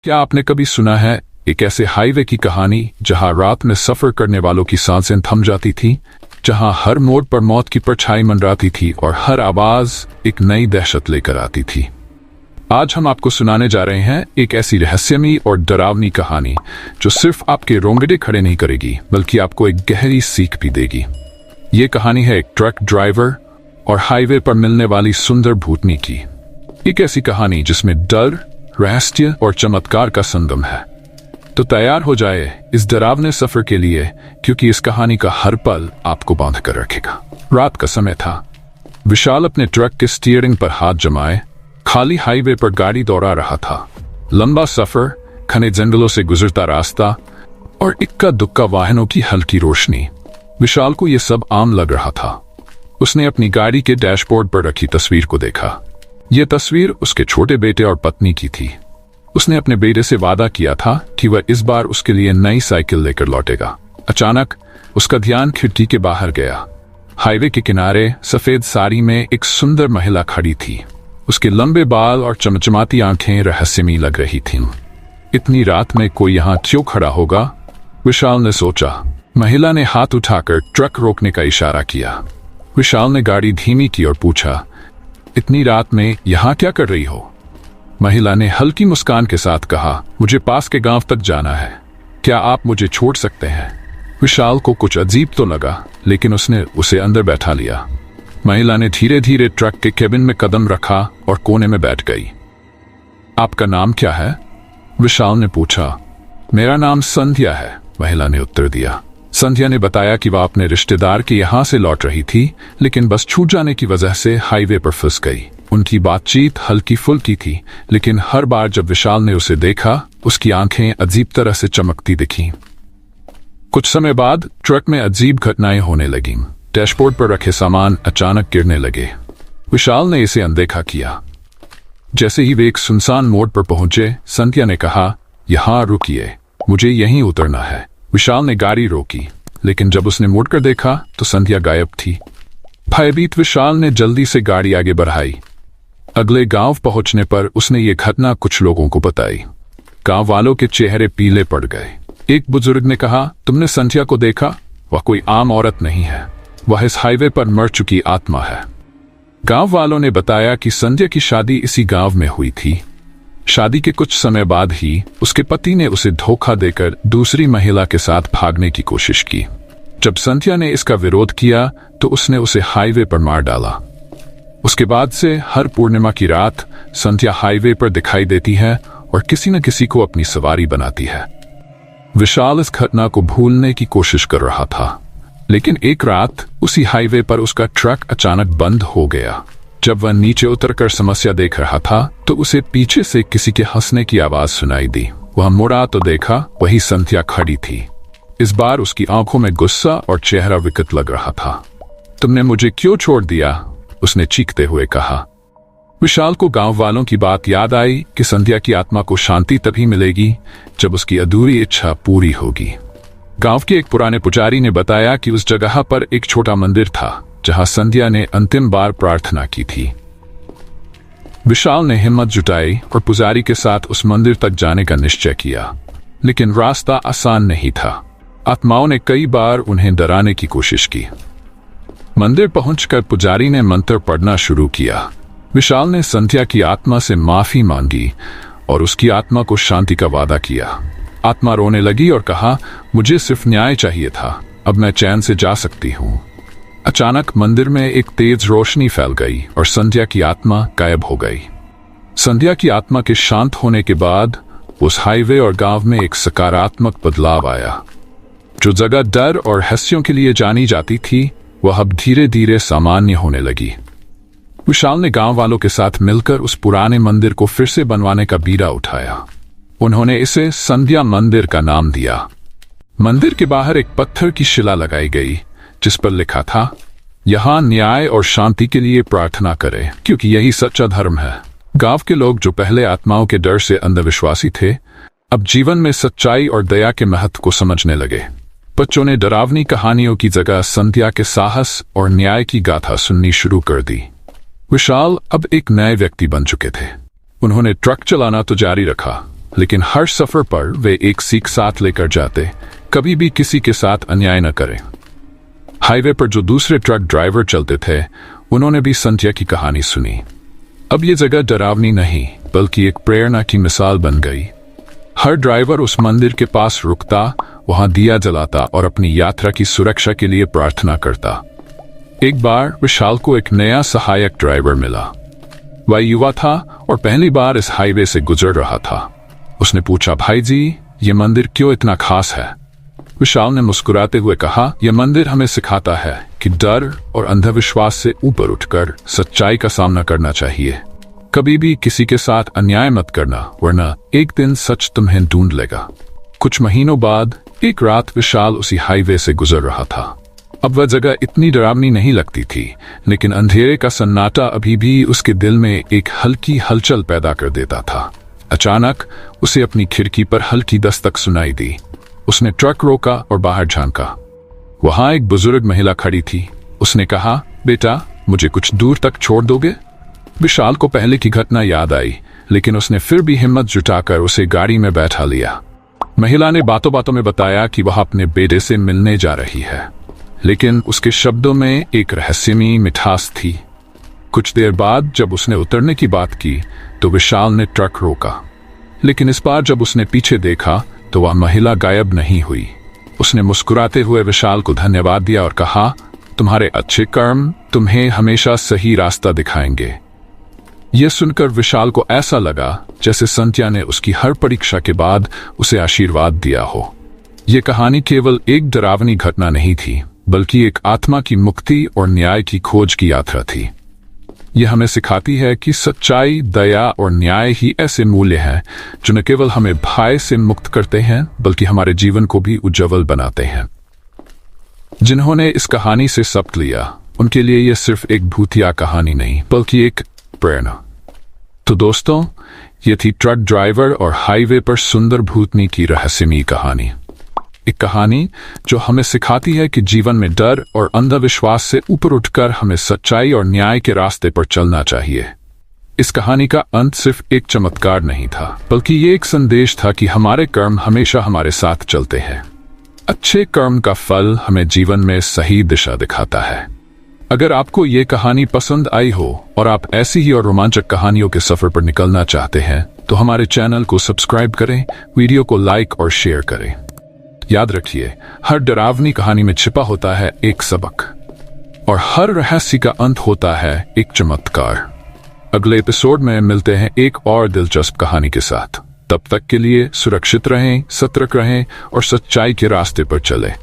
क्या आपने कभी सुना है एक ऐसे हाईवे की कहानी जहां रात में सफर करने वालों की सांसें थम जाती थी, जहां हर मोड़ पर मौत की परछाई मंडराती थी और हर आवाज एक नई दहशत लेकर आती थी। आज हम आपको सुनाने जा रहे हैं एक ऐसी रहस्यमयी और डरावनी कहानी जो सिर्फ आपके रोंगटे खड़े नहीं करेगी बल्कि आपको एक गहरी सीख भी देगी। ये कहानी है एक ट्रक ड्राइवर और हाईवे पर मिलने वाली सुंदर भूतनी की। एक ऐसी कहानी जिसमें डर, रहस्य और चमत्कार का संगम है। तो तैयार हो जाए इस डरावने सफर के लिए, क्योंकि इस कहानी का हर पल आपको बांध कर रखेगा। रात का समय था। विशाल अपने ट्रक के स्टीयरिंग पर हाथ जमाए खाली हाईवे पर गाड़ी दौड़ा रहा था। लंबा सफर, घने जंगलों से गुजरता रास्ता और इक्का दुक्का वाहनों की हल्की रोशनी। विशाल को यह सब आम लग रहा था। उसने अपनी गाड़ी के डैशबोर्ड पर रखी तस्वीर को देखा। यह तस्वीर उसके छोटे बेटे और पत्नी की थी। उसने अपने बेटे से वादा किया था कि वह इस बार उसके लिए नई साइकिल लेकर लौटेगा। अचानक उसका ध्यान खिड़की के बाहर गया। हाईवे के किनारे सफेद साड़ी में एक सुंदर महिला खड़ी थी। उसके लंबे बाल और चमचमाती आंखें रहस्यमयी लग रही थीं। इतनी रात में कोई यहाँ क्यों खड़ा होगा? विशाल ने सोचा। महिला ने हाथ उठाकर ट्रक रोकने का इशारा किया। विशाल ने गाड़ी धीमी की और पूछा, इतनी रात में यहाँ क्या कर रही हो? महिला ने हल्की मुस्कान के साथ कहा, मुझे पास के गांव तक जाना है। क्या आप मुझे छोड़ सकते हैं? विशाल को कुछ अजीब तो लगा, लेकिन उसने उसे अंदर बैठा लिया। महिला ने धीरे धीरे ट्रक के केबिन में कदम रखा और कोने में बैठ गई। आपका नाम क्या है? विशाल ने पूछा। मेरा नाम संध्या है, महिला ने उत्तर दिया। संध्या ने बताया कि वह अपने रिश्तेदार के यहाँ से लौट रही थी, लेकिन बस छूट जाने की वजह से हाईवे पर फंस गई। उनकी बातचीत हल्की फुल्की थी, लेकिन हर बार जब विशाल ने उसे देखा, उसकी आंखें अजीब तरह से चमकती दिखीं। कुछ समय बाद ट्रक में अजीब घटनाएं होने लगीं। डैशबोर्ड पर रखे सामान अचानक गिरने लगे। विशाल ने इसे अनदेखा किया। जैसे ही वे एक सुनसान मोड़ पर पहुंचे, संध्या ने कहा, यहाँ रुकिए, मुझे यहीं उतरना है। विशाल ने गाड़ी रोकी, लेकिन जब उसने मुड़कर देखा तो संध्या गायब थी। भयभीत विशाल ने जल्दी से गाड़ी आगे बढ़ाई। अगले गांव पहुंचने पर उसने ये घटना कुछ लोगों को बताई। गांव वालों के चेहरे पीले पड़ गए। एक बुजुर्ग ने कहा, तुमने संध्या को देखा? वह कोई आम औरत नहीं है, वह इस हाईवे पर मर चुकी आत्मा है। गांव वालों ने बताया कि संध्या की शादी इसी गांव में हुई थी। शादी के कुछ समय बाद ही उसके पति ने उसे धोखा देकर दूसरी महिला के साथ भागने की कोशिश की। जब संध्या ने इसका विरोध किया तो उसने उसे हाईवे पर मार डाला। उसके बाद से हर पूर्णिमा की रात संध्या हाईवे पर दिखाई देती है और किसी न किसी को अपनी सवारी बनाती है। विशाल इस घटना को भूलने की कोशिश कर रहा था, लेकिन एक रात उसी हाईवे पर उसका ट्रक अचानक बंद हो गया। जब वह नीचे उतरकर समस्या देख रहा था तो उसे पीछे से किसी के हंसने की आवाज सुनाई दी। वह मुड़ा तो देखा, वही संध्या खड़ी थी। इस बार उसकी आंखों में गुस्सा और चेहरा विकट लग रहा था। तुमने मुझे क्यों छोड़ दिया? उसने चीखते हुए कहा। विशाल को गांव वालों की बात याद आई कि संध्या की आत्मा को शांति तभी मिलेगी जब उसकी अधूरी इच्छा पूरी होगी। गांव के एक पुराने पुजारी ने बताया कि उस जगह पर एक छोटा मंदिर था जहां संध्या ने अंतिम बार प्रार्थना की थी। विशाल ने हिम्मत जुटाई और पुजारी के साथ उस मंदिर तक जाने का निश्चय किया, लेकिन रास्ता आसान नहीं था। आत्माओं ने कई बार उन्हें डराने की कोशिश की। मंदिर पहुंचकर पुजारी ने मंत्र पढ़ना शुरू किया। विशाल ने संध्या की आत्मा से माफी मांगी और उसकी आत्मा को शांति का वादा किया। आत्मा रोने लगी और कहा, मुझे सिर्फ न्याय चाहिए था, अब मैं चैन से जा सकती हूँ। अचानक मंदिर में एक तेज रोशनी फैल गई और संध्या की आत्मा गायब हो गई। संध्या की आत्मा के शांत होने के बाद उस हाईवे और गांव में एक सकारात्मक बदलाव आया। जो जगह डर और रहस्यों के लिए जानी जाती थी, वह अब धीरे धीरे सामान्य होने लगी। विशाल ने गांव वालों के साथ मिलकर उस पुराने मंदिर को फिर से बनवाने का बीड़ा उठाया। उन्होंने इसे संध्या मंदिर का नाम दिया। मंदिर के बाहर एक पत्थर की शिला लगाई गई जिस पर लिखा था, यहाँ न्याय और शांति के लिए प्रार्थना करें, क्योंकि यही सच्चा धर्म है। गांव के लोग जो पहले आत्माओं के डर से अंधविश्वासी थे, अब जीवन में सच्चाई और दया के महत्व को समझने लगे। बच्चों ने डरावनी कहानियों की जगह संध्या के साहस और न्याय की गाथा सुननी शुरू कर दी। विशाल अब एक नए व्यक्ति बन चुके थे। उन्होंने ट्रक चलाना तो जारी रखा, लेकिन हर सफर पर वे एक सीख साथ लेकर जाते, कभी भी किसी के साथ अन्याय न करें। हाईवे पर जो दूसरे ट्रक ड्राइवर चलते थे, उन्होंने भी संत्या की कहानी सुनी। अब ये जगह डरावनी नहीं बल्कि एक प्रेरणा की मिसाल बन गई। हर ड्राइवर उस मंदिर के पास रुकता, वहां दिया जलाता और अपनी यात्रा की सुरक्षा के लिए प्रार्थना करता। एक बार विशाल को एक नया सहायक ड्राइवर मिला। वह युवा था और पहली बार इस हाईवे से गुजर रहा था। उसने पूछा, भाई जी, ये मंदिर क्यों इतना खास है? विशाल ने मुस्कुराते हुए कहा, यह मंदिर हमें सिखाता है कि डर और अंधविश्वास से ऊपर उठकर सच्चाई का सामना करना चाहिए। कभी भी किसी के साथ अन्याय मत करना, वरना एक दिन सच तुम्हें ढूंढ लेगा। कुछ महीनों बाद एक रात विशाल उसी हाईवे से गुजर रहा था। अब वह जगह इतनी डरावनी नहीं लगती थी, लेकिन अंधेरे का सन्नाटा अभी भी उसके दिल में एक हल्की हलचल पैदा कर देता था। अचानक उसे अपनी खिड़की पर हल्की दस्तक सुनाई दी। उसने ट्रक रोका और बाहर झांका। वहां एक बुजुर्ग महिला खड़ी थी। उसने कहा, बेटा, मुझे कुछ दूर तक छोड़ दोगे? विशाल को पहले की घटना याद आई, लेकिन उसने फिर भी हिम्मत जुटाकर उसे गाड़ी में बैठा लिया। महिला ने बातों बातों में बताया कि वह अपने बेटे से मिलने जा रही है, लेकिन उसके शब्दों में एक रहस्यमयी मिठास थी। कुछ देर बाद जब उसने उतरने की बात की तो विशाल ने ट्रक रोका, लेकिन इस बार जब उसने पीछे देखा तो वह महिला गायब नहीं हुई। उसने मुस्कुराते हुए विशाल को धन्यवाद दिया और कहा, तुम्हारे अच्छे कर्म तुम्हें हमेशा सही रास्ता दिखाएंगे। यह सुनकर विशाल को ऐसा लगा जैसे संत्या ने उसकी हर परीक्षा के बाद उसे आशीर्वाद दिया हो। यह कहानी केवल एक डरावनी घटना नहीं थी, बल्कि एक आत्मा की मुक्ति और न्याय की खोज की यात्रा थी। यह हमें सिखाती है कि सच्चाई, दया और न्याय ही ऐसे मूल्य हैं जो न केवल हमें भय से मुक्त करते हैं, बल्कि हमारे जीवन को भी उज्जवल बनाते हैं। जिन्होंने इस कहानी से सबक लिया, उनके लिए यह सिर्फ एक भूतिया कहानी नहीं, बल्कि एक प्रेरणा। तो दोस्तों, यह थी ट्रक ड्राइवर और हाईवे पर सुंदर भूतनी की रहस्यमयी कहानी। एक कहानी जो हमें सिखाती है कि जीवन में डर और अंधविश्वास से ऊपर उठकर हमें सच्चाई और न्याय के रास्ते पर चलना चाहिए। इस कहानी का अंत सिर्फ एक चमत्कार नहीं था, बल्कि ये एक संदेश था कि हमारे कर्म हमेशा हमारे साथ चलते हैं। अच्छे कर्म का फल हमें जीवन में सही दिशा दिखाता है। अगर आपको ये कहानी पसंद आई हो और आप ऐसी ही और रोमांचक कहानियों के सफर पर निकलना चाहते हैं, तो हमारे चैनल को सब्सक्राइब करें, वीडियो को लाइक और शेयर करें। याद रखिए, हर डरावनी कहानी में छिपा होता है एक सबक, और हर रहस्य का अंत होता है एक चमत्कार। अगले एपिसोड में मिलते हैं एक और दिलचस्प कहानी के साथ। तब तक के लिए सुरक्षित रहें, सतर्क रहें और सच्चाई के रास्ते पर चलें।